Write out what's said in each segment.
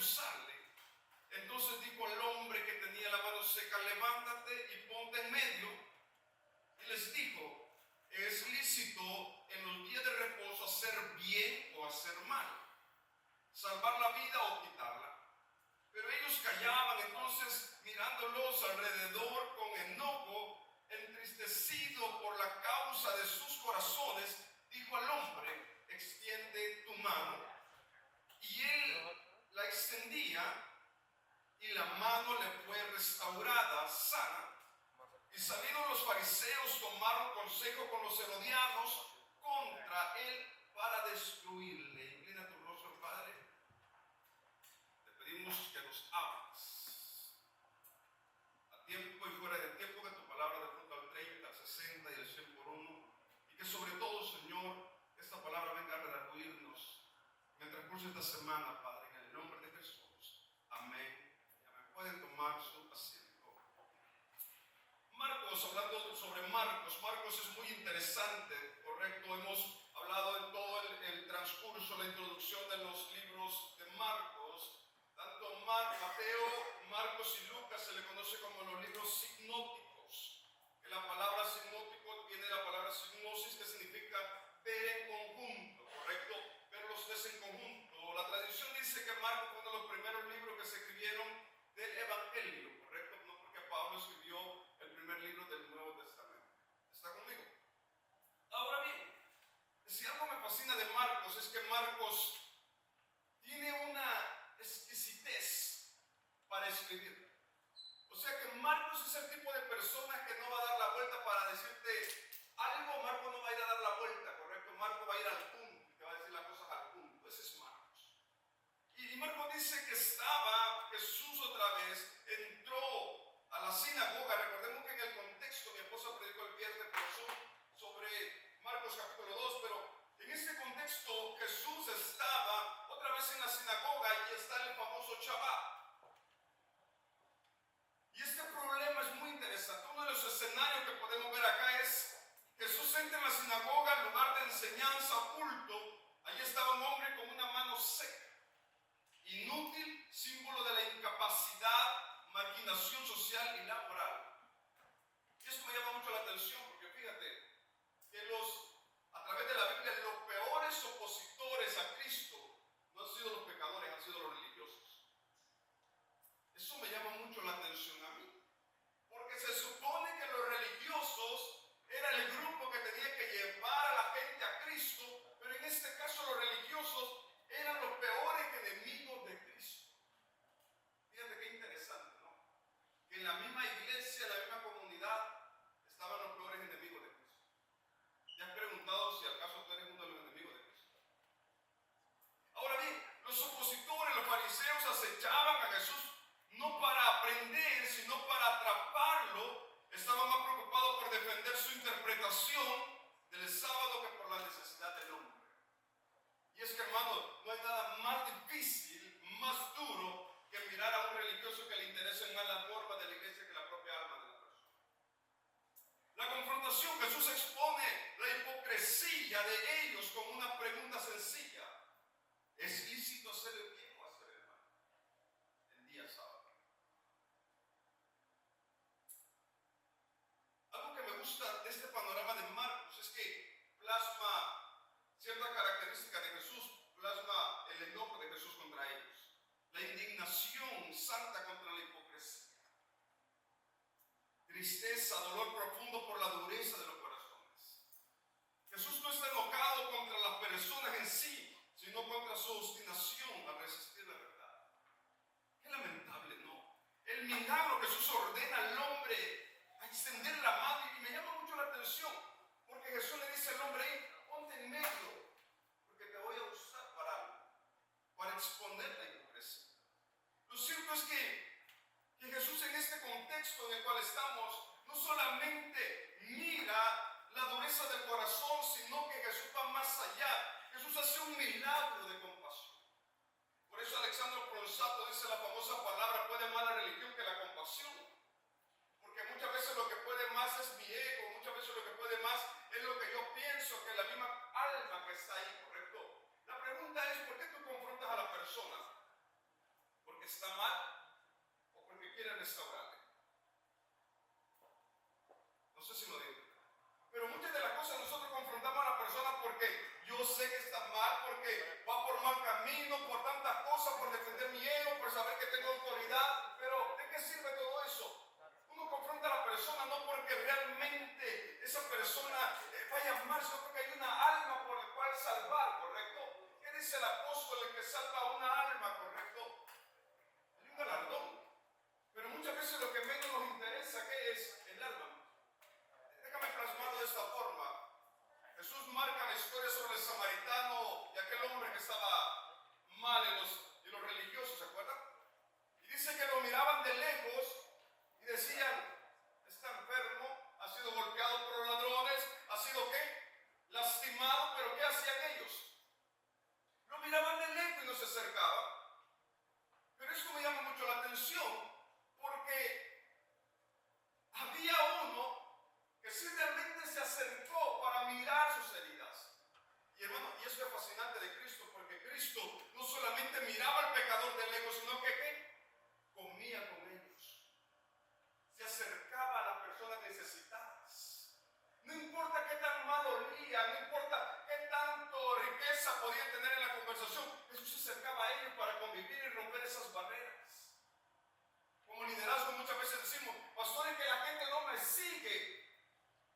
acusarle. Entonces dijo al hombre que tenía la mano seca: levántate y ponte en medio. Y les dijo: ¿es lícito en los días de reposo hacer bien o hacer mal? ¿Salvar la vida o quitarla? Pero ellos callaban. Entonces, mirándolos alrededor con enojo, entristecido por la causa de sus corazones, dijo al hombre: extiende tu mano. Y él la extendía, y la mano le fue restaurada, sana. Y salidos los fariseos, tomaron consejo con los herodianos contra él para destruirle. Inclina tu rostro, Padre. Te pedimos que nos hables a tiempo y fuera de tiempo, que tu palabra de fruto al 30, al 60 y al 100 por uno. Y que sobre todo, Señor, esta palabra venga a redarguirnos en el transcurso de esta semana, Padre, en el nombre de Jesús. Amén. Pueden tomar su asiento. Marcos, hablando sobre Marcos es muy interesante, correcto. Hemos hablado en todo el transcurso, la introducción de los libros de Marcos. Tanto Mateo, Marcos y Lucas se le conoce como los libros sinópticos. Que la palabra sinóptico viene de la palabra signosis, que significa ver en conjunto, correcto. Ver los tres en conjunto. La tradición dice que Marcos fue uno de los primeros libros que se escribieron del Evangelio, correcto. No porque Pablo escribió el primer libro del Nuevo Testamento. ¿Está conmigo? Ahora bien, si algo me fascina de Marcos es que Marcos tiene una exquisitez para escribir. O sea que Marcos es el tipo de persona que no va a dar la vuelta para decirte algo. Marcos no va a ir a dar la vuelta, correcto. Marcos va a ir al punto y te va a decir las cosas al punto. Ese es Marcos. Y Marcos dice que estaba Jesús otra vez, entró a la sinagoga. Recordemos que en el contexto, mi esposa predicó el viernes sobre Marcos capítulo 2, pero en este contexto Jesús estaba otra vez en la sinagoga y está el famoso Shabbat. Y este problema es muy interesante. Uno de los escenarios que podemos ver acá es: Jesús entra en la sinagoga, lugar de enseñanza, culto. Allí estaba un hombre con una mano seca, inútil, símbolo de la incapacidad, marginación social y laboral. Y esto me llama mucho la atención, porque fíjate que a través de la Biblia, los peores opositores a Cristo no han sido los pecadores, han sido los religiosos. Eso me llama mucho la atención a mí, porque se supone que los religiosos eran el grupo que tenía que llevar a la gente a Cristo, pero en este caso los religiosos eran los peores enemigos de Cristo. Fíjate qué interesante, ¿no? Que en la misma iglesia, en la misma comunidad, estaban los peores enemigos de Cristo. ¿Te has preguntado si acaso tú eres uno de los enemigos de Cristo? Ahora bien, los opositores, los fariseos, acechaban a Jesús no para aprender, sino para atraparlo. Estaban más preocupados por defender su interpretación del sábado que por la necesidad del hombre. Y es que, hermano, no hay nada más difícil, más duro, que mirar a un religioso que le interesen más las normas de la iglesia que la propia alma de la persona. La confrontación, Jesús expone la hipocresía de ellos con una pregunta sencilla: ¿es lícito hacer el bien o hacer el mal el día sábado? Algo que me gusta de este panorama de Marcos es que plasma cierta característica de Jesús, plasma el enojo de Jesús contra ellos, la indignación santa contra la hipocresía, tristeza, dolor profundo por la dureza de los corazones. Jesús no está enojado contra las personas en sí, sino contra su obstinación a resistir la verdad. Qué lamentable, ¿no? El milagro, Jesús ordena al hombre a extender la mano, y me llama mucho la atención, porque Jesús le dice al hombre: hey, ponte en medio, porque te voy a usar para algo, para exponer la hipocresía. Lo cierto es que Jesús, en este contexto en el cual estamos, no solamente mira la dureza del corazón, sino que Jesús va más allá. Jesús hace un milagro de compasión. Por eso Alexandro Pronsato dice la famosa palabra: puede más la religión que la compasión. Porque muchas veces lo que puede más es mi ego, muchas veces lo que puede más es lo que yo pienso, que la misma alma que está ahí, ¿correcto? La pregunta es: ¿por qué tú confrontas a la persona? está mal o porque quiere restaurarle. No sé si lo digo. Pero muchas de las cosas nosotros confrontamos a la persona porque yo sé que está mal, porque va por mal camino, por tantas cosas, por defender mi ego, por saber que tengo autoridad. Pero ¿de qué sirve todo eso? Uno confronta a la persona no porque realmente esa persona vaya mal, sino porque hay una alma por la cual salvar, ¿correcto? ¿Qué dice el apóstol? El que salva una alma, ¿correcto? Hay un galardón. Pero muchas veces lo que menos nos interesa, ¿qué es? El alma. Déjame plasmarlo de esta forma. Jesús marca la historia sobre el samaritano y aquel hombre que estaba mal y los religiosos, ¿se acuerdan? Y dice que lo miraban de lejos y decían, está enfermo, ha sido golpeado por los ladrones, ha sido ¿qué? Lastimado, pero ¿qué hacían ellos? Lo miraban de lejos y no se acercaban. Pero esto me llama mucho la atención porque había uno que sí realmente se acercó para mirar sus heridas. Y hermano, y eso es fascinante de Cristo, porque Cristo no solamente miraba al pecador de lejos, sino que ¿qué? Comía con ellos. Se acercaba a las personas necesitadas. No importa qué tan mal olía, no importa qué tanto riqueza podían tener en la conversación, Jesús se acercaba a ellos para convivir y romper esas barreras. Como liderazgo muchas veces decimos, pastores, que la gente no me sigue.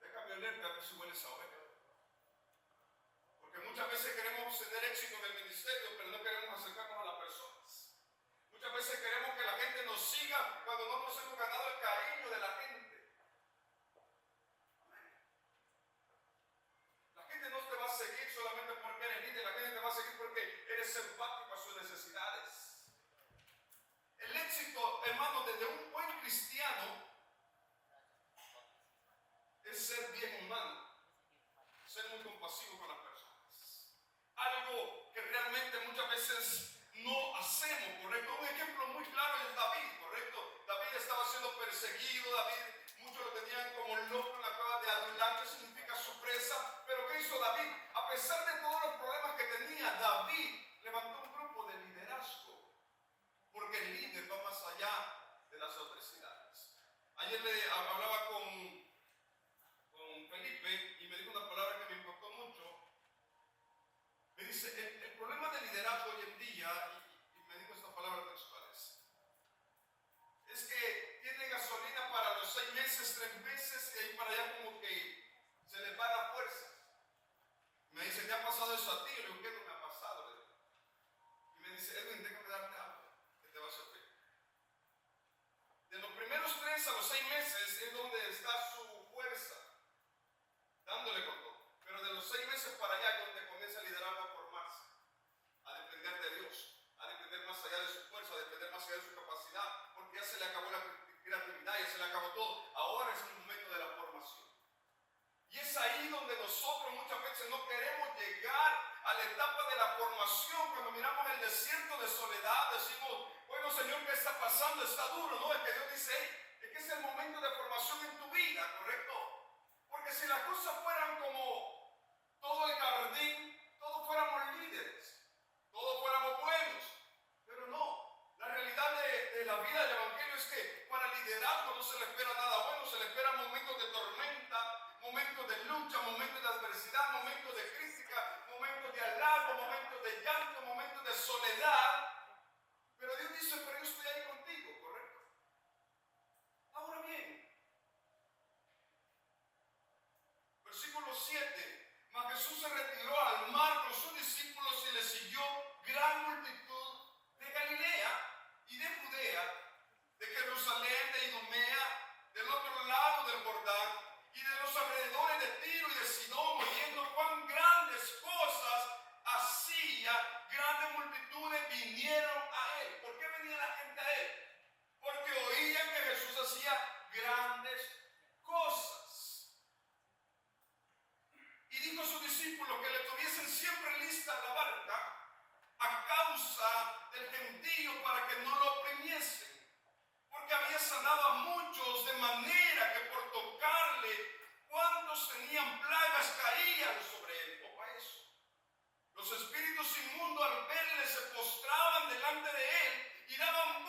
Déjame olerte a ver si hueles a oveja. Porque muchas veces queremos tener éxito en el ministerio, pero no queremos acercarnos a las personas. Muchas veces queremos que la gente nos siga cuando no nos hemos ganado el cariño de la gente. La gente no te va a seguir solamente porque eres líder, la gente te va a seguir porque eres empático a sus necesidades. El éxito, hermano, desde un buen cristiano es ser bien humano, ser muy compasivo con las personas. Algo que realmente muchas veces no hacemos, ¿correcto? Un ejemplo muy claro es David, ¿correcto? David estaba siendo perseguido, David, muchos lo tenían como loco en la cueva de Adulam, que significa su presa. Pero ¿qué hizo David? A pesar de todos los problemas que tenía, David levantó un grupo de liderazgo, porque el líder va más allá de las adversidades. Ayer le hablaba con Felipe y me dijo una palabra que me impactó mucho. Me dice, el problema del liderazgo hoy en día, y me dijo esta palabra textuales, es que tiene gasolina para los 6 meses, 3 meses, y ahí para allá como que se les va la fuerza. Me dice, ¿te ha pasado eso a ti? Y le digo, ¿qué no me ha pasado? Y me dice, Edwin, déjame darte algo que te va a servir. De los primeros 3 a los 6 meses es donde está su fuerza, dándole con todo. Pero de los 6 meses para allá es donde comienza el liderazgo a formarse, a depender de Dios, a depender más allá de su fuerza, a depender más allá de su capacidad, porque ya se le acabó la creatividad, ya se le acabó todo. Ahora es el momento de la formación. Y es ahí donde nosotros muchas veces no queremos llegar a la etapa de la formación. Cuando miramos el desierto de soledad, decimos, bueno, Señor, ¿qué está pasando? Está duro, ¿no? Es que Dios dice, hey, es que es el momento de formación en tu vida, ¿correcto? Porque si las cosas fueran como todo el jardín, todos fuéramos líderes, todos fuéramos buenos. Pero no, la realidad de la vida del Evangelio es que para el liderazgo no se le espera nada bueno, se le esperan momentos de tormenta, momentos de lucha, momentos de adversidad, momentos de crítica, momentos de halago, momentos de llanto, momentos de soledad. Pero Dios dice, pero yo estoy ahí contigo, ¿correcto? Ahora bien, versículo 7, mas Jesús se retiró al mar con sus discípulos y le siguió gran multitud de Galilea y de Judea, de Jerusalén, de Idumea, del otro lado del Jordán, y de los alrededores de Tiro y de Sidón, oyendo cuán grandes cosas hacía, grandes multitudes vinieron a él. ¿Por qué venía la gente a él? Porque oían que Jesús hacía grandes cosas. Y dijo a sus discípulos que le tuviesen siempre lista la barca a causa del gentío para que no lo oprimiesen. Porque había sanado a muchos de manera que por tocarle, cuantos tenían plagas caían sobre él. Opa eso. Los espíritus inmundos al verle se postraban delante de él y daban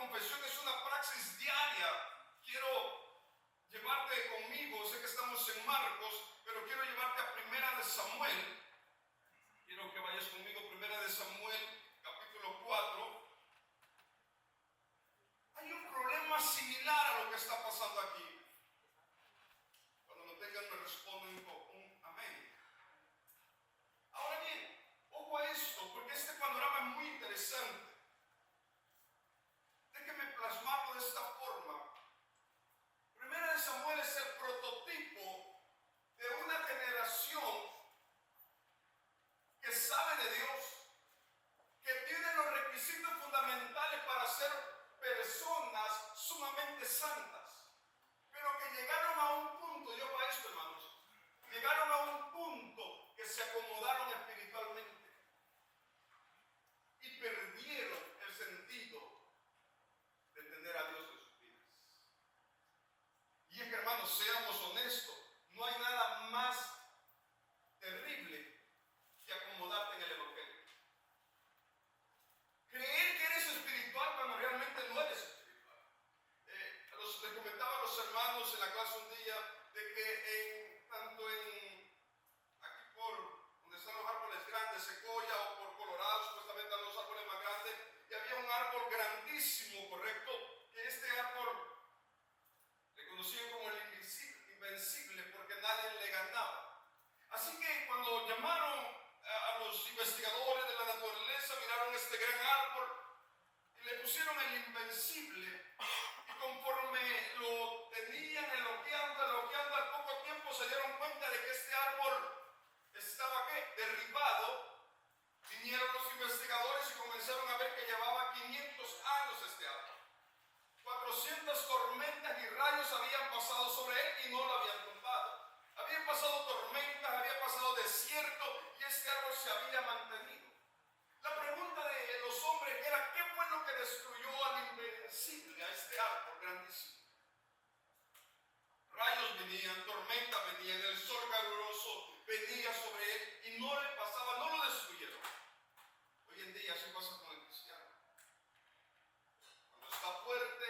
confesión es una praxis diaria. Quiero llevarte conmigo, sé que estamos en Marcos, pero quiero llevarte a Primera de Samuel. Quiero que vayas conmigo, Primera de Samuel, capítulo 4. Hay un problema similar a lo que está pasando aquí. Cuando lo tengan me responden con un amén. Ahora bien, ojo a esto, porque este panorama es muy interesante. Déjenme plasmarlo de esta forma. Primera de Samuel es el prototipo de una generación que sabe de Dios, que tiene los requisitos fundamentales para ser personas sumamente santas, pero que llegaron a un punto, yo para esto hermanos, llegaron a un punto que se acomodaron espiritualmente y perdieron el sentido de tener a Dios en sus vidas. Y es que hermanos, seamos honestos, no hay nada más terrible que acomodarte en el Evangelio. Creer que eres espiritual cuando realmente no eres espiritual. Les comentaba a los hermanos en la clase un día de que tanto aquí por donde están los árboles grandes, Secoya o por Colorado, supuestamente están los árboles más grandes, y había un árbol grandísimo, correcto, que este árbol le conocían como el invencible porque nadie le ganaba. Así que cuando llamaron a los investigadores de la naturaleza, miraron este gran árbol y le pusieron el invencible, y conforme lo tenían elogiando, al poco tiempo se dieron cuenta de que este árbol estaba derribado. Vinieron los investigadores y comenzaron a ver que llevaba 500 años este árbol. 400 tormentas y rayos habían pasado sobre él y no lo habían tumbado. Habían pasado tormentas, había pasado desierto y este árbol se había mantenido. La pregunta de los hombres era: ¿qué fue lo que destruyó al invencible, a este árbol grandísimo? Rayos venían, tormentas venían, el sol caluroso venía sobre él y no le pasaba, no lo destruyeron. Hoy en día así pasa con el cristiano. Cuando está fuerte,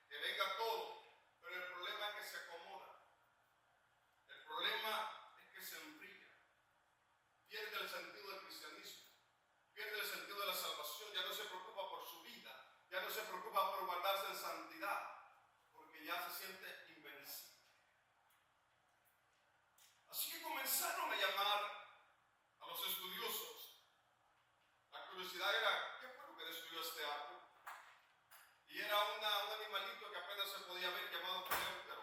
que venga todo, pero el problema es que se acomoda. El problema es que se enfría. Pierde el sentido del cristianismo, pierde el sentido de la salvación, ya no se preocupa por su vida, ya no se preocupa por guardarse en santidad, porque ya se siente invencible. Así que comenzaron a llamar a los estudiosos. La curiosidad era: ¿qué fue lo que destruyó este árbol? Y era un animalito que apenas se podía ver, llamado coleóptero.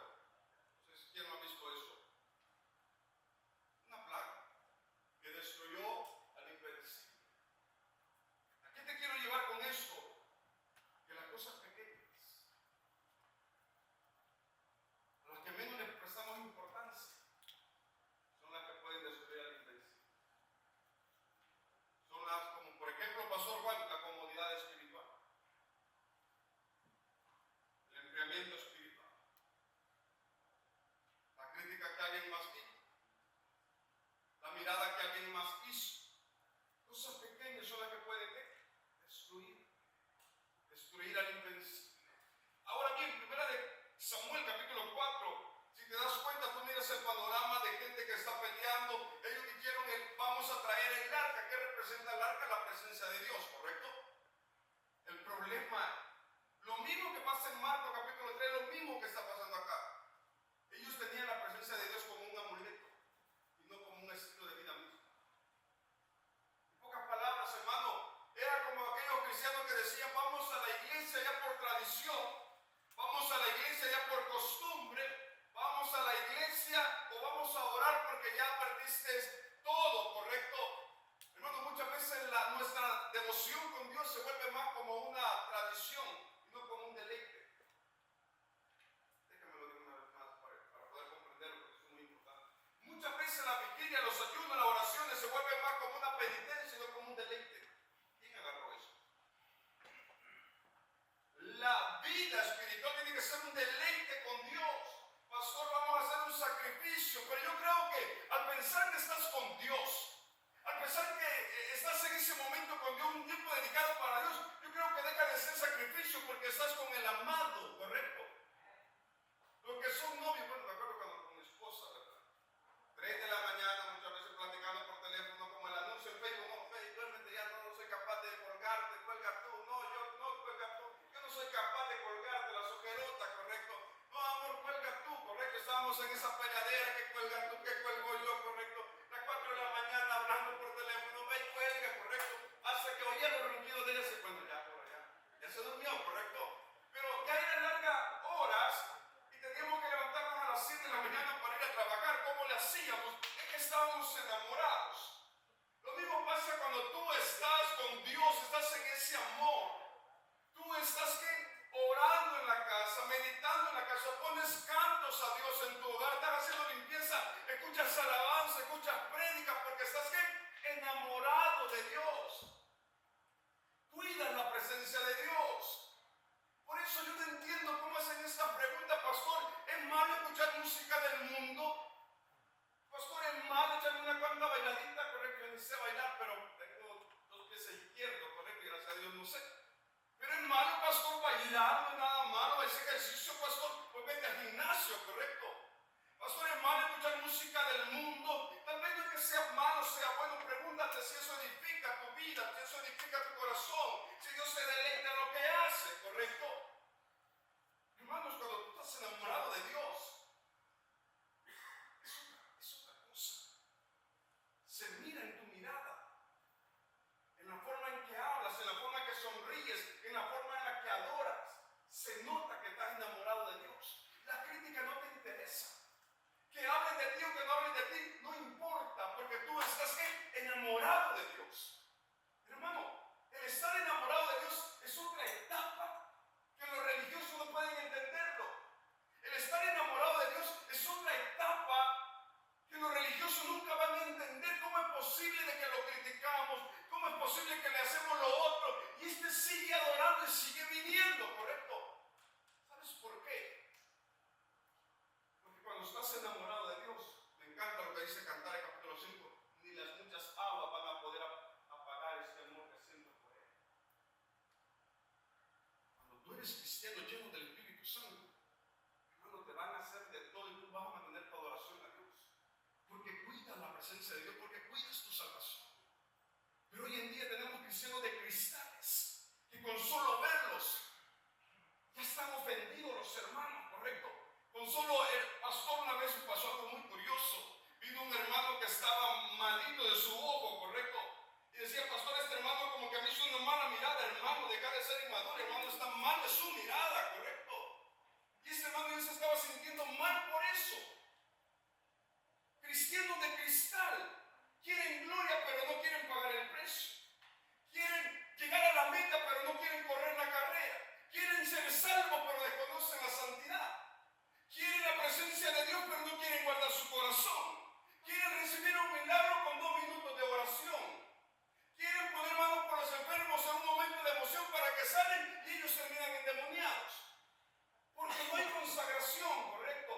No sé si quién no ha visto eso. Una plaga que destruyó al invencible. ¿A qué te quiero llevar con esto? Que las cosas pequeñas, a las que menos les prestamos importancia, son las que pueden destruir al invencible. Son las, como por ejemplo, Pastor Juan, la comodidad espiritual, el enfriamiento espiritual, la crítica que alguien más dijo, la mirada que alguien más hizo. Cosas pequeñas son las que pueden destruir al invencible. Ahora bien, Primera de Samuel capítulo 4, si te das cuenta, tú miras el panorama de gente que está peleando. Ellos dijeron: vamos a traer el arca. ¿Qué representa el arca? La presencia de Dios, ¿correcto? El problema, lo mismo que pasa en Marcos capítulo 3, lo mismo que está pasando acá. Ellos tenían la presencia de Dios como un amuleto y no como un estilo de vida mismo. En pocas palabras, hermano, era como aquellos cristianos que decían: vamos a la iglesia ya por tradición, vamos a la iglesia ya por costumbre, vamos a la iglesia o vamos a orar porque ya perdiste todo, ¿correcto? Hermano, muchas veces nuestra devoción con Dios se vuelve más como una tradición y no como un deleite. Déjame lo digo una vez más para poder comprenderlo, porque eso es muy importante. Muchas veces la vigilia, los ayunos, las oraciones se vuelven más como una penitencia y no como un deleite. ¿Quién agarró eso? La vida espiritual tiene que ser un deleite con Dios. Pastor, vamos a hacer un sacrificio, pero yo creo que al pensar que estás con Dios, al pensar que estás en ese momento con Dios, un tiempo dedicado para Dios, yo creo que deja de ser sacrificio porque estás con capaz de colgarte las ojerotas, correcto. No, amor, cuelga tú, correcto. Estábamos en esa peleadera, que cuelga tú, que cuelgo yo, correcto. Las 4 de la mañana hablando por teléfono, ve y cuelga, correcto. Hasta que oía los ronquidos de ella, se cuenta ya por allá. Ya se durmió, correcto. Pero ya era largas horas y teníamos que levantarnos a las 7 de la mañana para ir a trabajar. ¿Cómo le hacíamos? Es que estábamos enamorados. Lo mismo pasa cuando tú estás con Dios, estás en ese amor. Tú estás orando en la casa, meditando en la casa, pones cantos a Dios en tu hogar, estás haciendo limpieza, escuchas alabanza, escuchas prédicas, porque estás enamorado de Dios. Cuidas la presencia de Dios. Por eso yo no entiendo cómo hacen esta pregunta, pastor. ¿Es malo escuchar música del mundo? Pastor, ¿es malo echarme una cuanta bailadita? Correcto, yo ni sé bailar, pero tengo 2 pies izquierdos, correcto, y gracias a Dios no sé. Pero es malo, pastor, bailar, no es nada malo, ese ejercicio, pastor, pues vete al gimnasio, correcto. Pastor, es malo escuchar música del mundo. Tal vez no es que sea malo, sea bueno, pregúntate si eso edifica tu vida, si eso edifica tu corazón, si Dios se deleita en lo que hace, correcto. Hermanos, cuando tú estás enamorado de Dios, es otra cosa. Se mira en tu mirada, en la forma en que hablas, en la forma en que sonríes, en la forma en la que adoras. Se nota que estás enamorado de Dios. La crítica no te interesa. Que hablen de ti o que no hablen de ti, no importa, porque tú estás enamorado de Dios. Hermano, el estar enamorado de Dios es otra etapa que los religiosos no pueden entenderlo. El estar enamorado de Dios es otra etapa que los religiosos nunca van a entender. ¿Cómo es posible de que lo criticamos? ¿Cómo es posible que le hacemos lo otro? Y este sigue adorando y sigue viniendo, ¿correcto? ¿Sabes por qué? Porque cuando estás enamorado de Dios, me encanta lo que dice Cantares capítulo 5, ni las muchas aguas van a poder apagar este amor que siento por Él. Cuando tú eres cristiano lleno del Espíritu Santo, hermano, te van a hacer de todo y tú vas a mantener tu adoración a Dios. Porque cuidas la presencia de Dios, porque cuidas tu salvación. Pero hoy en día tenemos cristianos de cristales, que con solo verlos ya están ofendidos los hermanos, ¿correcto? Con solo el pastor una vez me pasó algo muy curioso. Vino un hermano que estaba malito de su ojo, ¿correcto? Y decía, pastor, este hermano como que me hizo una mala mirada, hermano, deja de ser inmaduro, hermano, está mal de su mirada, ¿correcto? Y este hermano ya se estaba sintiendo mal por eso. Cristianos de cristal quieren gloria, pero no quieren pagar el precio. Quieren llegar a la meta, pero no quieren correr la carrera. Quieren ser salvos, pero desconocen la santidad. Quieren la presencia de Dios, pero no quieren guardar su corazón. Quieren recibir un milagro con 2 minutos de oración. Quieren poner manos por los enfermos en un momento de emoción para que salen y ellos terminan endemoniados. Porque no hay consagración, ¿correcto?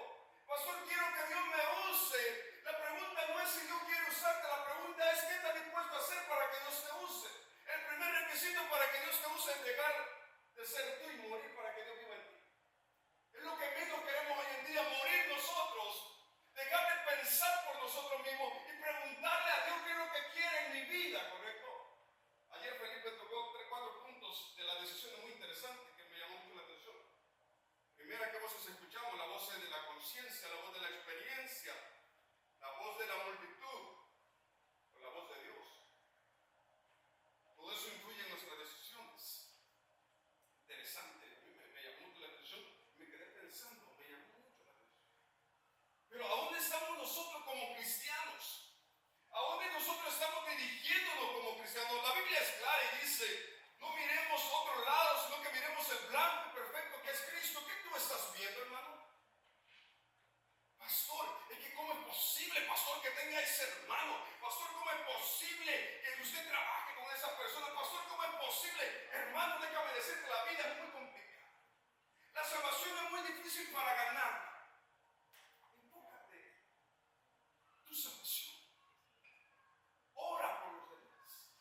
Pastor, quiero que Dios me use. La pregunta no es si Dios quiere usarte, la pregunta es qué estás dispuesto a hacer para que Dios te use. El primer requisito para que Dios te use es dejar de ser tú y morir para que Dios viva en ti. Es lo que menos queremos hoy en día, morir nosotros, dejar de pensar por nosotros mismos y preguntarle a Dios qué es lo que quiere en mi vida, ¿correcto? Ayer Felipe tocó 4 puntos de las decisiones muy interesantes que me llamó mucho la atención. Primera, ¿qué voces escuchamos? La voz de la conciencia, la voz de la experiencia, la voz de la multitud o la voz de Dios. Todo eso influye en nuestras decisiones. Interesante, me llamó mucho la atención, me quedé pensando, me llamó mucho la atención. Pero ¿a dónde estamos nosotros como cristianos? ¿A dónde nosotros estamos dirigiéndonos como cristianos? La Biblia es clara y dice, no miremos otro lado, sino que miremos el blanco y perfecto que es Cristo. ¿Qué tú estás viendo, hermano? Pastor, es que ¿cómo es posible, pastor, que tenga ese hermano? Pastor, ¿cómo es posible que usted trabaje con esa persona? Pastor, ¿cómo es posible? Hermano, déjame decirte, la vida es muy complicada. La salvación es muy difícil para ganarla. Enfócate tu salvación. Ora por los demás.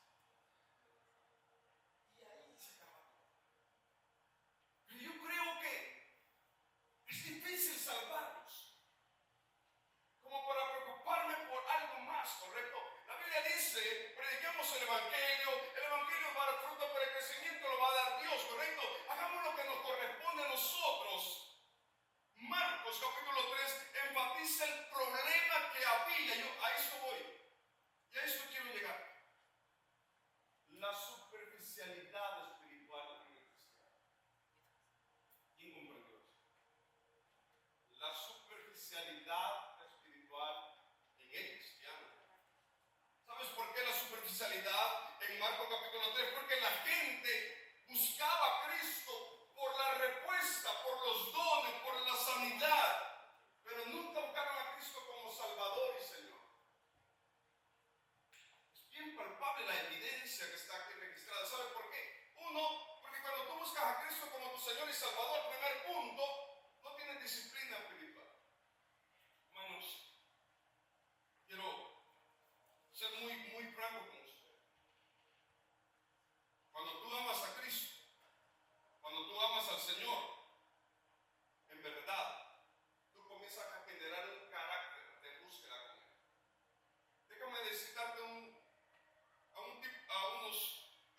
Y ahí se acaba todo. Pero yo creo que es difícil salvarlos como para preocuparme por algo más, ¿correcto? La Biblia dice, prediquemos el Evangelio va a dar fruto, pero el crecimiento lo va a dar Dios, ¿correcto? Hagamos lo que nos corresponde. Señor y Salvador, primer punto, no tienes disciplina espiritual. Hermanos, quiero ser muy franco con usted. Cuando tú amas a Cristo, cuando tú amas al Señor, en verdad, tú comienzas a generar un carácter de búsqueda con Él. Déjame citarte a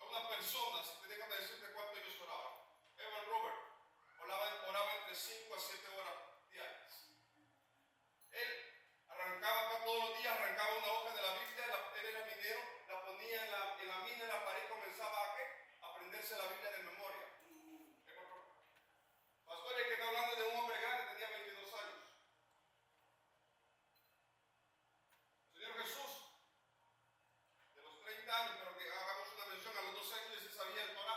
unas personas, y déjame decirte cuánto ellos oraban. Evan Robert oraba entre 5 a 7 horas diarias. Él arrancaba acá todos los días, arrancaba una hoja de la Biblia, él era minero, la ponía en la mina, en la pared, y comenzaba a aprenderse la Biblia de memoria. Pastor, el que está hablando de un hombre grande, tenía 22 años. El Señor Jesús, de los 30 años, pero que hagamos una mención, a los 12 años ya se sabía el Torá.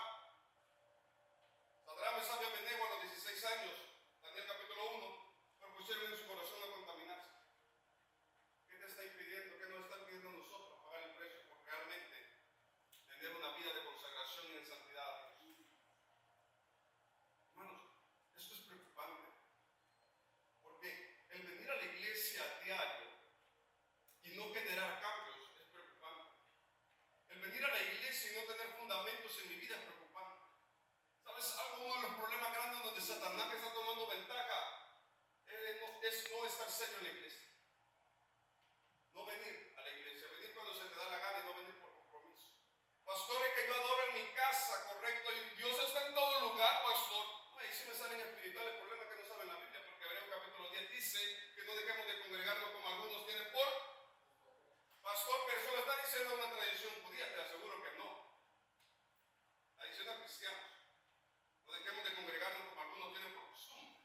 Sadrach, Mesach y Abednego a los 16 años, Daniel capítulo 1, propusieron en su corazón no contaminarse. ¿Qué te está impidiendo? ¿Qué nos está impidiendo a nosotros pagar el precio por realmente tener una vida de consagración y de santidad a Dios? Hermanos, esto es preocupante, porque el venir a la iglesia a diario y no generar cambios es preocupante. El venir a la iglesia y no tener fundamentos en mi vida es preocupante. ¿Sabes? Uno de los problemas grandes donde Satanás está tomando ventaja es no estar serio en la iglesia. No venir a la iglesia, venir cuando se te da la gana y no venir por compromiso. Pastores, que yo adoro en mi casa, correcto, y Dios está en todo lugar, pastor. Ahí sí me salen espirituales, el problema es que no saben la Biblia, porque Hebreos capítulo 10 dice que no dejemos de congregarnos como algunos tienen por pastor, pero eso lo está diciendo una tradición judía, te aseguro que no. Está diciendo a cristianos, no dejemos de congregarnos como algunos tienen por costumbre.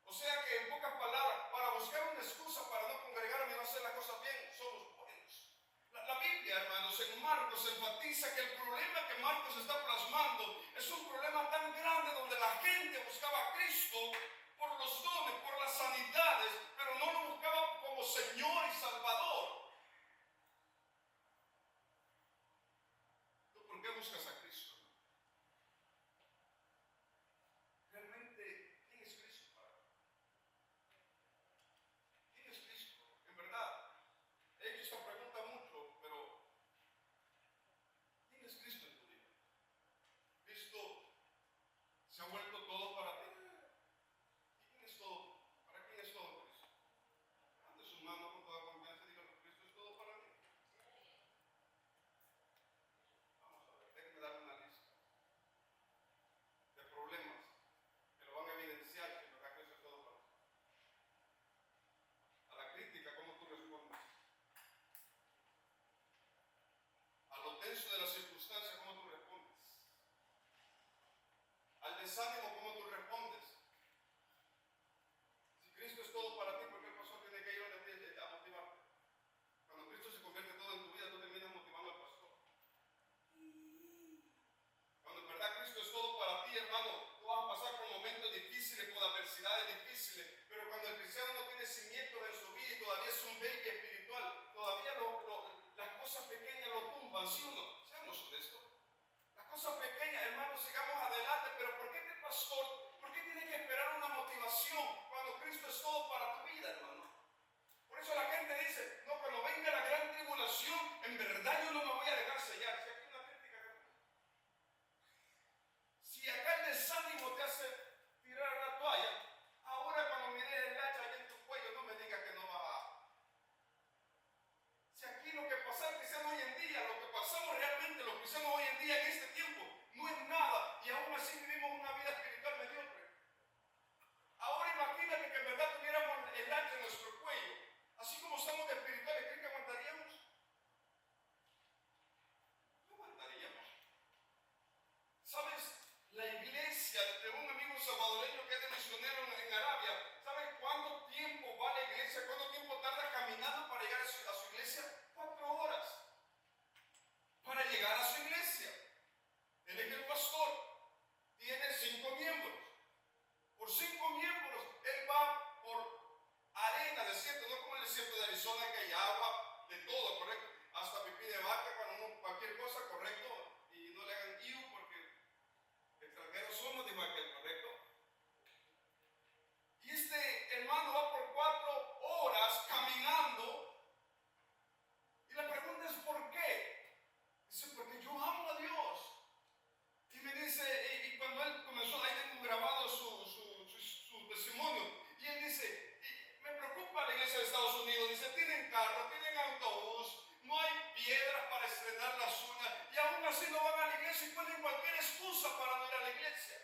O sea que en pocas palabras, para buscar una excusa para no congregarme y no hacer las cosas bien, somos buenos. La Biblia, hermanos, en Marcos enfatiza que el problema que Marcos está plasmando es un problema tan grande donde la gente buscaba a Cristo por los dones, por las sanidades, pero no lo buscaba como Señor y Salvador. ¿Tú por qué buscas a Cristo? Realmente, ¿quién es Cristo para ti? ¿Quién es Cristo? En verdad, he hecho esta pregunta mucho, pero ¿quién es Cristo en tu vida? ¿Cristo se ha vuelto todo para ti? ¿Y quién es todo? ¿Para quién es todo Cristo? Levante su mano con toda confianza y dígalo, Cristo es todo para mí. Vamos a ver, déjenme dar una lista de problemas que lo van a evidenciar que en verdad Cristo es todo para ti. A la crítica, ¿cómo tú respondes? A lo tenso de las circunstancias, ¿cómo tú respondes? Al desánimo, ¿cómo tú respondes? Si Cristo es todo para ti, ¿por qué el pastor tiene que ir a motivarte? Cuando Cristo se convierte todo en tu vida, tú terminas motivando al pastor. Cuando en verdad Cristo es todo para ti, hermano, tú vas a pasar por momentos difíciles, por adversidades difíciles, pero cuando el cristiano no tiene cimientos en su vida y todavía es un baby espiritual, todavía las cosas pequeñas lo tumban, ¿sí o no? Seamos honestos. Las cosas pequeñas, hermano, sigamos adelante, pero ¿por qué este pastor, por qué tiene que esperar una motivación cuando Cristo es todo para tu vida, hermano? Por eso la gente dice, no, cuando venga la gran tribulación, en verdad yo no me voy a dejar sellar. Si aquí una crítica, si acá el desánimo te hace tirar la toalla, ahora cuando me des el hacha ahí en tu cuello, no me digas que no va a. Si aquí lo que pasa en cristianos hoy en día, lo que pasamos realmente los cristianos hoy en día en este tiempo, no es nada, y aún así vivimos una vida espiritual mediocre. Ahora imagínate que en verdad tuviéramos el hacha en nuestro cuello, así como somos de espirituales, ¿creen que aguantaríamos? No aguantaríamos. ¿Sabes? La iglesia de un amigo salvadoreño que es de misionero en Arabia, ¿sabes cuánto tiempo va la iglesia? ¿Cuánto tiempo tarda caminando para llegar a su iglesia? 4 horas. Para llegar a su iglesia. Él es el pastor. Tiene 5 miembros. Por 5 miembros, él va por arena, desierto, no como el desierto de Arizona que hay agua, de todo, correcto. Hasta pipí de vaca, cualquier cosa, correcto. Y no le hagan iu porque extranjeros somos, dijo aquel. iglesia.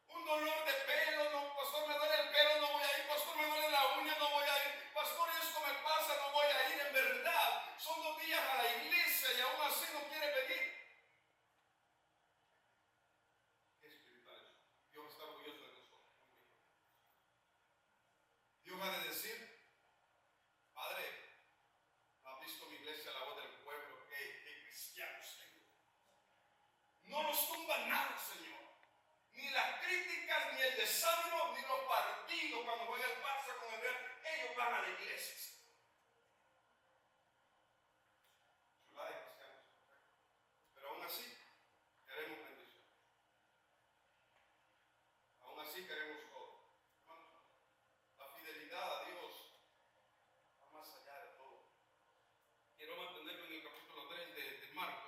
Un dolor de pelo, no, pastor, me duele el pelo, no voy a ir. Pastor, me duele la uña, no voy a ir. Pastor, esto me pasa, no voy a ir. En verdad, son 2 días a la iglesia y aún así no quiere venir. Qué espiritual es. Dios está orgulloso de nosotros. Dios ha de decir, Padre, ¿no has visto mi iglesia, la voz del pueblo? ¿Qué cristianos tengo? No nos tumba nada, Señor. Ni las críticas, ni el desánimo, ni los partidos cuando juega el Barça con el Real. Ellos van a la iglesia. Chulada de cristianos. Pero aún así, queremos bendición. Aún así queremos todo. Hermanos, la fidelidad a Dios va más allá de todo. Quiero mantenerme en el capítulo 3 de Marcos.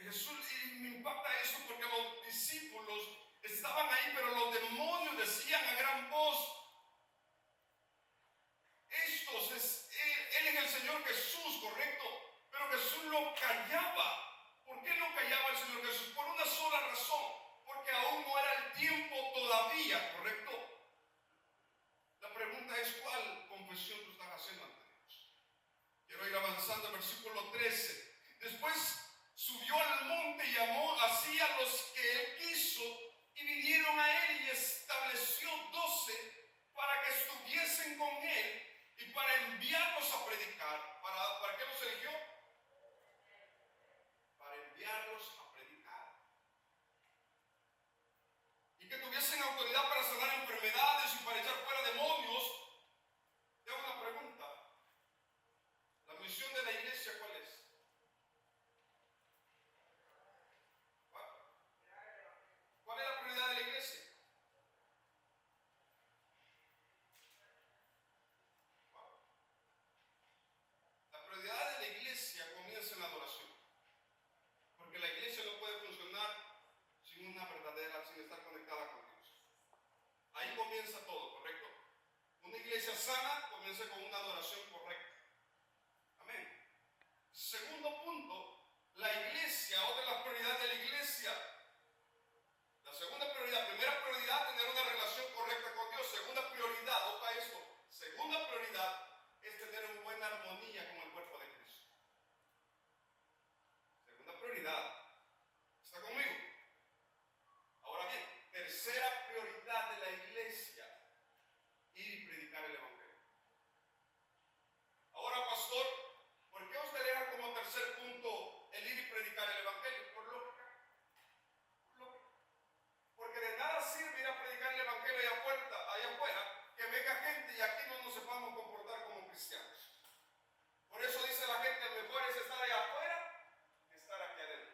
Jesús, y me impacta eso porque los discípulos estaban ahí, pero los demonios decían a gran voz, Él es el Señor Jesús, correcto, pero Jesús lo callaba. ¿Por qué no callaba el Señor Jesús? Por una sola razón, porque aún no era el tiempo todavía, correcto. La pregunta es, ¿cuál confesión tú estás haciendo ante Dios? Quiero ir avanzando al versículo 13. Después subió al monte y llamó así a los que él quiso y vinieron a él y estableció 12 para que estuviesen con él y para enviarlos a predicar. ¿Para qué los eligió? Para enviarlos a predicar. Y que tuviesen autoridad para sanar enfermedades y para echar fuera demonios. Te hago una pregunta. ¿La misión de la iglesia cuál es? ¿Cuál es la prioridad de la iglesia? La prioridad de la iglesia comienza en la adoración. Porque la iglesia no puede funcionar sin una verdadera, sin estar conectada con Dios. Ahí comienza todo, ¿correcto? Una iglesia sana comienza con una adoración correcta. Amén. Segundo punto, la iglesia, otra de las prioridades de la iglesia. La segunda prioridad, primera prioridad, tener una relación correcta con Dios. Segunda prioridad, opa esto. Segunda prioridad es tener una buena armonía con el cuerpo de Cristo. Segunda prioridad. ¿Está conmigo? Ahora bien, tercera prioridad de la iglesia, ir y predicar el evangelio. Ahora, pastor, ¿por qué usted deja como tercer punto el ir y predicar el evangelio? Por lógica. Porque de nada sirve ir a predicar el evangelio allá afuera, que venga gente y aquí no nos sepamos comportar como cristianos. Por eso dice la gente, mejor es estar allá afuera que estar aquí adentro.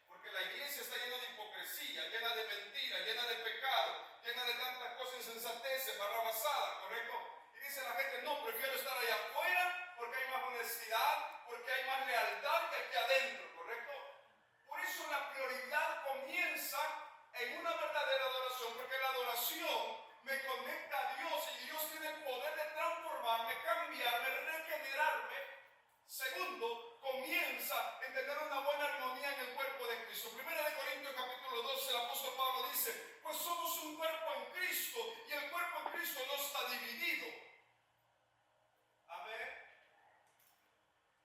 Porque la iglesia está llena de hipocresía, llena de mentira, llena de pecado, llena de tantas cosas insensateces, barrabasadas, ¿correcto? Y dice la gente, no, prefiero estar allá afuera porque hay más honestidad, porque hay más lealtad que aquí adentro, ¿correcto? Por eso la prioridad comienza en una verdadera adoración, porque la adoración me conecta a Dios y Dios tiene el poder de transformarme, cambiarme, regenerarme. Segundo, comienza en tener una buena armonía en el cuerpo de Cristo. Primera de Corintios capítulo 12, el apóstol Pablo dice, pues somos un cuerpo en Cristo y el cuerpo en Cristo no está dividido. Amén.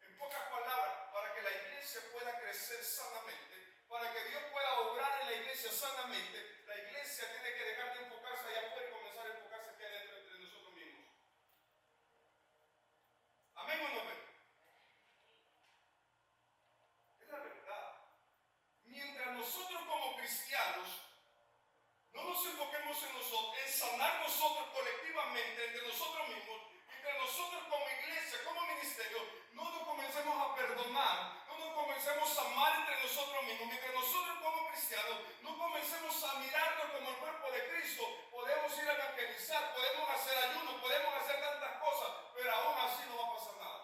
En pocas palabras, para que la iglesia pueda crecer sanamente, para que Dios pueda obrar en la iglesia sanamente, la iglesia tiene que dejar de enfocarse allá afuera y comenzar a enfocarse aquí adentro entre nosotros mismos. Amén o no amén. Es la verdad. Mientras nosotros como cristianos no nos enfoquemos en nosotros, en sanar nosotros colectivamente entre nosotros mismos, mientras nosotros como iglesia, como ministerio, no nos comencemos a perdonar, no nos comencemos a amar entre nosotros mismos, mientras nosotros como cristianos no comencemos a mirarnos como el cuerpo de Cristo, podemos ir a evangelizar, podemos hacer ayuno, podemos hacer tantas cosas, pero aún así no va a pasar nada.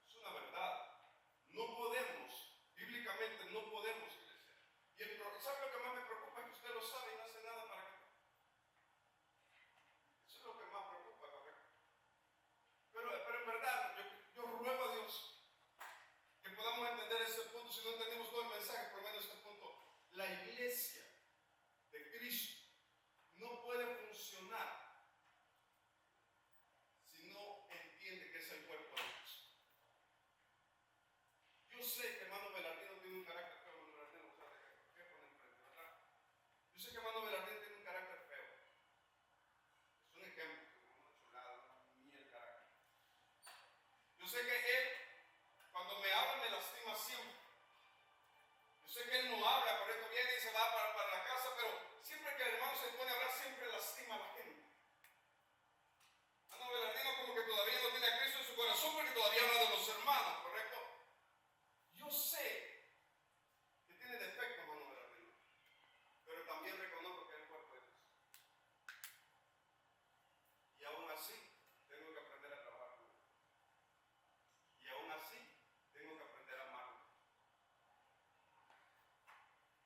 Es una verdad. No podemos, bíblicamente no podemos crecer. Y ¿sabe lo que más me preocupa? Es que usted lo sabe y no hace nada para que. Eso es lo que más preocupa, correcto. Pero en verdad, yo ruego a Dios que podamos punto, si no entendemos todo el mensaje, por lo menos este punto. La iglesia de Cristo no puede funcionar si no entiende que es el cuerpo de Cristo. Yo sé que hermano Belardino tiene un carácter feo, hermano Belardino, ¿qué pone enfrente, verdad? Yo sé que hermano Belardino tiene un carácter feo. Es un ejemplo, una chulada, una miel carácter. Yo sé que él, cuando me habla, me lastima siempre. Yo sé que él no habla, correcto, viene y se va para la casa, pero siempre que el hermano se pone a hablar, siempre lastima a la gente. Hermano Belardino como que todavía no tiene a Cristo en su corazón porque todavía habla de los hermanos, correcto. Yo sé que tiene defecto, hermano Belardino, pero también reconozco que es el cuerpo de Cristo. Y aún así, tengo que aprender a trabajar con él. Y aún así, tengo que aprender a amarlo.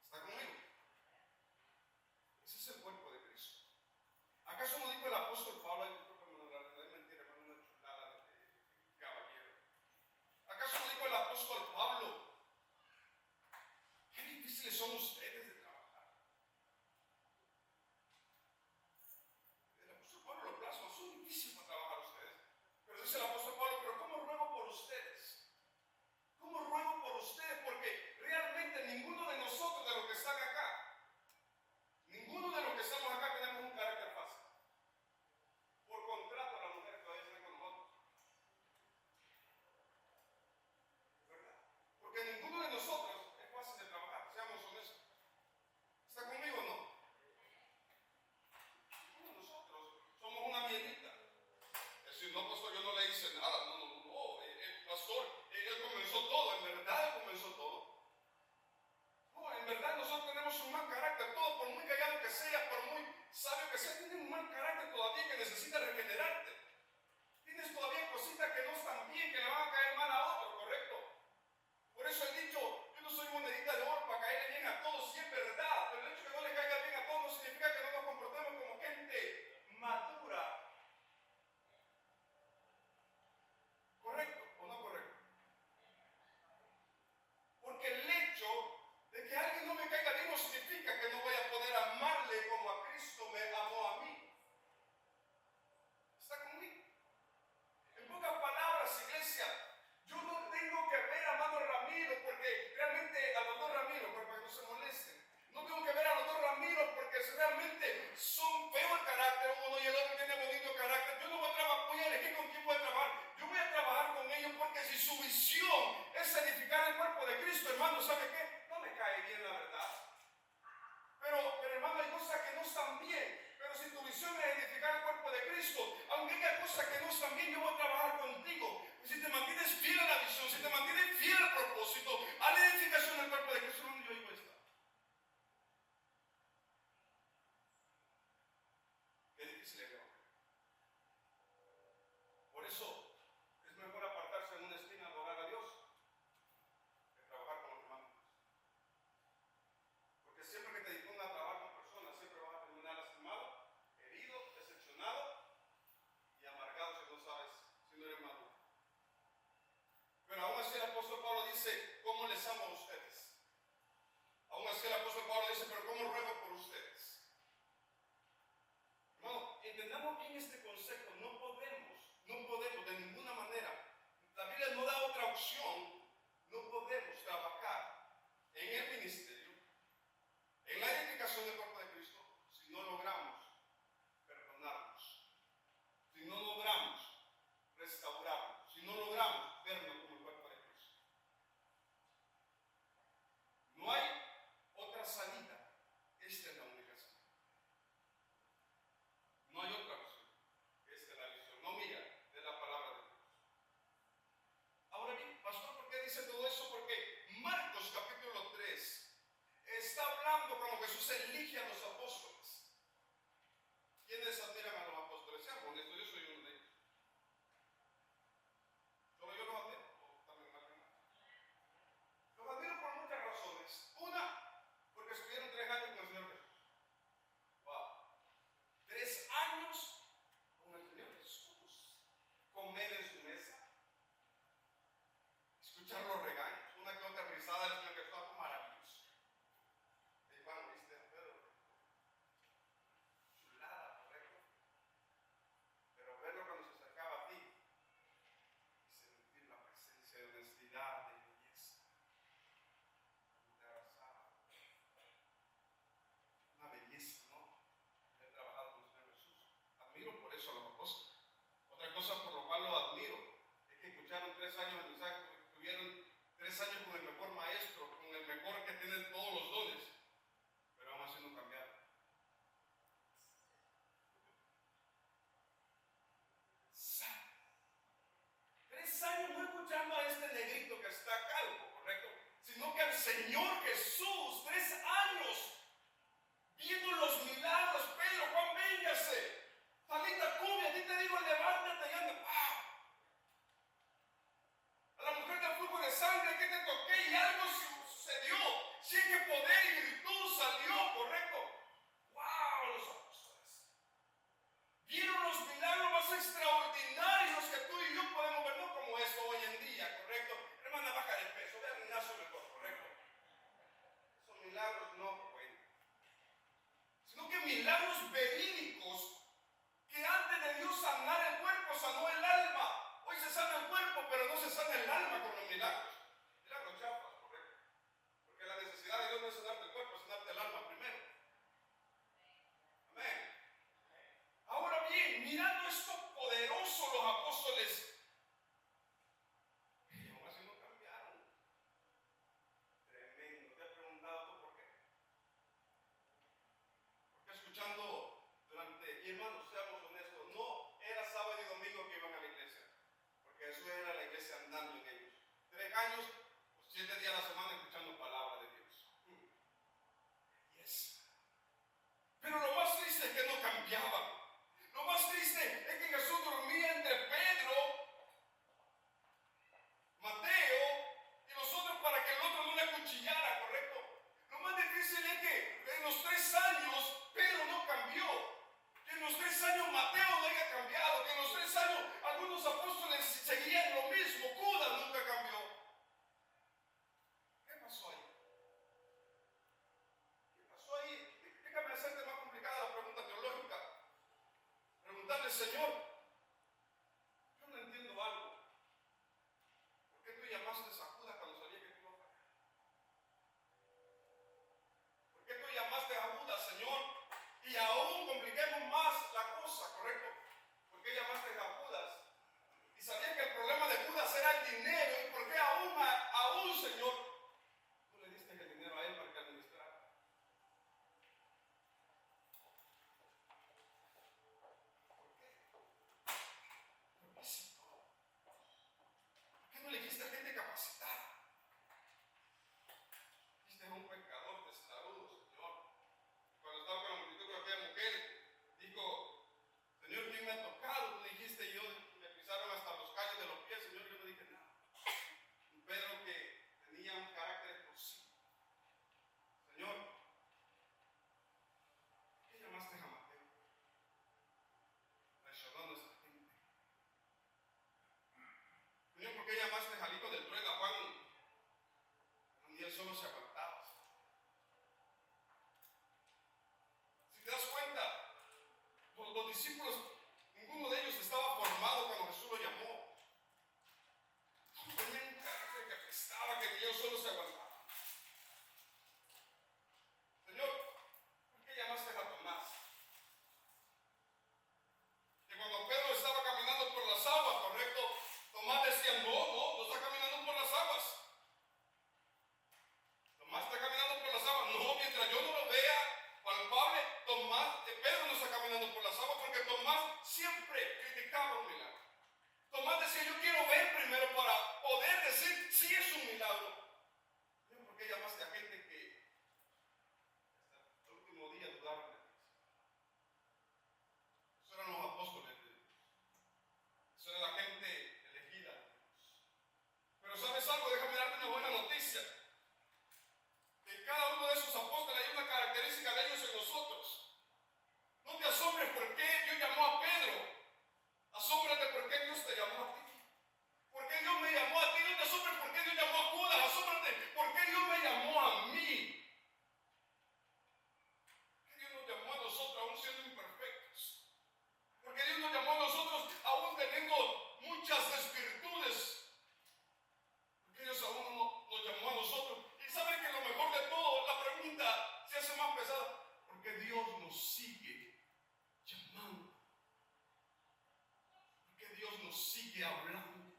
¿Está conmigo? Ese es el cuerpo de Cristo. ¿Acaso no dijo el apóstol Pablo? Es mentira, hermano, una chulada de caballero. ¿Acaso no dijo el apóstol Pablo? Qué difíciles son ustedes de trabajar. El apóstol Pablo lo plasma, son difíciles para trabajar ustedes. Pero dice el apóstol Pablo, pero ¿cómo ruego por ustedes? ¿Cómo ruego por ustedes? Porque realmente ninguno de nosotros, de los que están acá, ninguno de los que estamos acá tenemos un carácter fácil. Por contrato, la mujer todavía está con nosotros. ¿Verdad? Porque ninguno de nosotros es fácil de trabajar, seamos honestos. ¿Está conmigo o no? Ninguno de nosotros somos una mielita. Es decir, no, pastor, yo no le hice nada. No, pastor, él comenzó todo. En verdad, él comenzó todo. No, en verdad nosotros tenemos un mal carácter. Todo, por muy callado que sea, por muy sabio que sea, tiene un mal carácter todavía que necesita regenerarte. Tienes todavía cositas que no están bien, que le van a caer mal a otro, ¿correcto? Por eso he dicho, yo no soy monedita de oro para caerle bien a todos, sí es verdad. Pero el hecho de que no le caiga bien a todos no significa que no nos comportemos como gente madura. ¿Correcto o no correcto? Porque el hecho de que alguien no me caiga bien no significa que no voy a poder amarle como a Cristo me amó a mí. ¿Está conmigo? En pocas palabras, iglesia, yo no tengo que ver a hermano Ramiro porque realmente a los dos Ramiros, para que no se molesten, no tengo que ver a los dos Ramiros porque realmente son feos el carácter, uno y el otro tiene bonito carácter. Yo no voy a trabajar, voy a elegir con quién voy a trabajar. Yo voy a trabajar con ellos porque si su visión es edificar el cuerpo de Cristo, hermano, ¿sabe qué? No me cae bien la verdad. Pero hermano, hay cosas que no están bien. Pero si tu visión es edificar el cuerpo de Cristo, aunque haya cosas que no están bien, yo voy a trabajar contigo. Si te mantienes fiel a la visión, si te mantienes fiel al propósito, a la edificación del cuerpo de Cristo, hermano, yo ahí voy a estar. Qué difícil es, hermano. Por eso es mejor apartarse en una esquina a adorar a Dios que trabajar con los hermanos. Porque siempre que te dispongas a trabajar con personas, siempre vas a terminar lastimado, herido, decepcionado y amargado si no sabes, si no eres maduro. Pero aún así el apóstol Pablo dice, ¿cómo les amo a ustedes? Aún así el apóstol Pablo dice, pero ¿cómo ruego por ustedes? Hermano, entendamos bien este concepto. No podemos de ninguna manera. La Biblia no da otra opción. No podemos trabajar en el ministerio, en la edificación del cuerpo de Cristo, si no logramos perdonarnos, si no logramos restaurarnos, si no logramos vernos como el cuerpo de Cristo. No hay otra salida. Esta es la única salida. No hay otra opción. Esta es la visión. No mira de la palabra de Dios. Ahora bien, pastor, ¿por qué dice todo eso? Porque Marcos capítulo 3 está hablando cuando Jesús elige a los apóstoles. ¿Quiénes admiran a los apóstoles? Sean honestos, yo soy uno de ellos. ¿Solo yo los admiro? ¿O también más que nada? Los admiro por muchas razones. Una, porque estuvieron 3 años con el Señor Jesús. Wow. 3 años con el Señor Jesús. Comer en su mesa. Escuchar los regaños. Una que otra risada Señor Jesús, 3 años, viendo los milagros. Pedro, Juan, véngase. Talita cumi, a ti te digo, levántate y anda. ¡Wow! A la mujer del flujo de sangre que te toqué y algo sucedió. Sí que poder y virtud salió, correcto. ¡Wow! Los apóstoles vieron los milagros más extraordinarios que tú y yo podemos ver, no como esto hoy en día, correcto. Hermana, baja de peso, ve al gimnasio mejor, correcto. Esos milagros no pueden. Sino que milagros verídicos que antes de Dios sanar el cuerpo, sanó el alma. Hoy se sana el cuerpo, pero no se sana el alma con los milagros. Milagros chafas, correcto. Porque la necesidad de Dios no es sanarte el cuerpo, es sanarte el alma primero. Amén. Ahora bien, mirando esto poderoso, los apóstoles, y aún así no cambiaron. Tremendo. ¿Te has preguntado tú por qué? Porque escuchando durante, y hermanos, seamos honestos, no era sábado y domingo que iban a la iglesia, porque eso era la iglesia andando en ellos. 3 años, 7 días a la semana escuchando palabra de Dios. Yes. Pero lo más triste es que no cambiaban. Lo más triste es que Jesús dormía entre Pedro, Mateo y los otros para que el otro no le acuchillara, ¿correcto? Lo más difícil es que en los 3 años Pedro no cambió, que en los 3 años Mateo no haya cambiado, que en los 3 años algunos apóstoles seguían lo mismo, Judas nunca cambió. ¿Qué pasó ahí? ¿Qué pasó ahí? Déjame hacerte más complicada la pregunta teológica. Preguntarle, Señor, yo no entiendo algo. ¿Por qué tú llamaste a Judas cuando sabía que tú ibas a fallar? ¿Por qué tú llamaste a Judas, Señor? Y aún compliquemos más la cosa, ¿correcto? ¿Por qué llamaste a Judas? Y sabía que el problema de Judas era el dinero. ¿Y por qué aún, Señor, tú le diste el dinero a él para que administrara? ¿Por qué no le dijiste a gente capacitada? Dijiste a un pecador testarudo, Señor. Cuando estaba con la multitud de aquella mujer, dijo, Señor, ¿quién me ha tocado? Tú dijiste, yo me pisaron hasta los callos de los pies, Señor, yo no dije nada. Un Pedro que tenía un carácter explosivo. Señor, ¿por qué llamaste a Mateo? Traicionó a nuestra gente. Señor, ¿por qué llamaste al hijo del trueno, a Juan? Un día solo se aguantaba. Si te das cuenta, los discípulos, ninguno de ellos estaba formado cuando Jesús lo llamó. Tenían un carácter que apestaba, que ellos solo se aguantaban. Señor, ¿por qué llamaste a Tomás? Que cuando Pedro estaba caminando por las aguas, correcto, Tomás decía, no está caminando por las aguas. Tomás está caminando por las aguas. No, mientras yo no lo vea palpable, Pedro no está caminando por las aguas, porque Tomás siempre criticaba un milagro. Tomás decía, yo quiero ver primero para poder decir si es un milagro. ¿Por qué llamaste a gente que hasta el último día dudaban de Dios? Esos eran los apóstoles de Dios. Eso era la gente elegida de Dios. Pero ¿sabes algo? Déjame darte una buena noticia. En cada uno de esos apóstoles hay una característica de ellos en nosotros. No te asombres por qué Dios llamó a Pedro. Asómbrate por qué Dios te llamó a ti. ¿Por qué Dios me llamó a ti? No te asombres por qué Dios llamó a Judas. Asómbrate por qué Dios me llamó a mí. ¿Por qué Dios nos llamó a nosotros aún siendo imperfectos? Porque Dios nos llamó a nosotros aún teniendo muchas desvirtudes. Porque Dios aún nos llamó a nosotros. Y saben que lo mejor de todo, la pregunta se hace más pesada. Porque Dios nos sigue llamando. Porque Dios nos sigue hablando.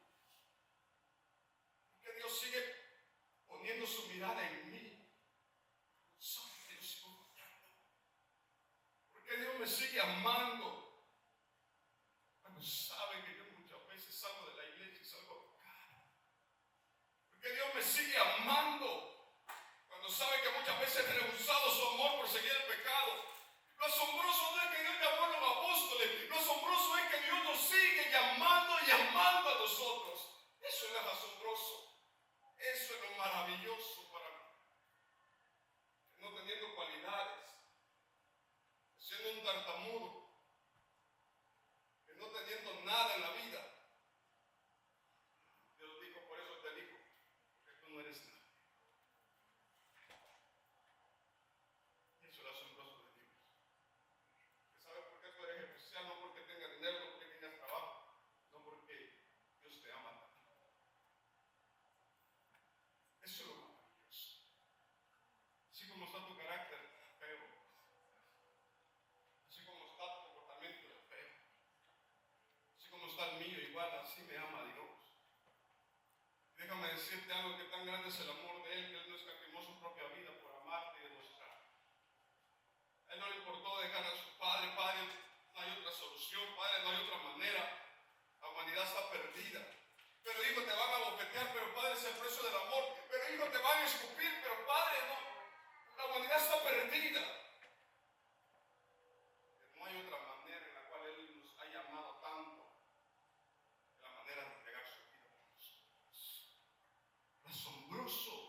Porque Dios sigue poniendo su mirada en mí. Sabe que yo sigo fallando. Porque Dios me sigue amando. Cuando sabe que yo muchas veces salgo de la iglesia y salgo a pecar. Porque Dios me sigue amando. sabe que muchas veces he rehusado su amor por seguir el pecado. Lo asombroso no es que Dios llamó a los apóstoles, lo asombroso es que Dios nos sigue llamando y llamando a nosotros. Eso es lo asombroso, eso es lo maravilloso para mí. No teniendo cualidades, siendo un tartamudo, no teniendo nada en la vida. Dios dijo, por eso te digo, porque tú no eres nada. Y eso es lo asombroso de Dios. Que sabe por qué tú eres especial, no porque tengas dinero, no porque tengas trabajo, no porque Dios te ama tanto. Eso es lo maravilloso. Así como está tu carácter feo, así como está tu comportamiento feo, así como está el mío, igual así me ama Dios. Déjame decirte algo, que tan grande es el amor de Él, que Él no escatimó su propia vida por amarte y demostrarte. A Él no le importó dejar a su padre. Padre, no hay otra solución, Padre, no hay otra manera. La humanidad está perdida. Pero hijo, te van a bofetear, pero Padre, es el precio del amor. Pero hijo, te van a escupir, pero Padre, no. La humanidad está perdida. No hay otra manera en la cual Él nos ha llamado tanto, de la manera de entregar su vida por nosotros. Asombroso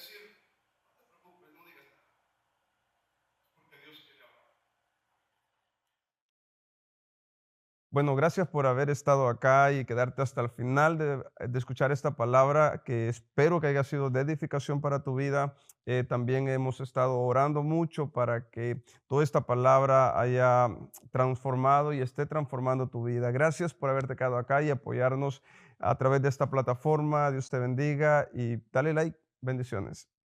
decir, no te preocupes, no digas nada, porque Dios quiere hablar. Bueno, gracias por haber estado acá y quedarte hasta el final de escuchar esta palabra que espero que haya sido de edificación para tu vida. También hemos estado orando mucho para que toda esta palabra haya transformado y esté transformando tu vida. Gracias por haberte quedado acá y apoyarnos a través de esta plataforma. Dios te bendiga y dale like. Bendiciones.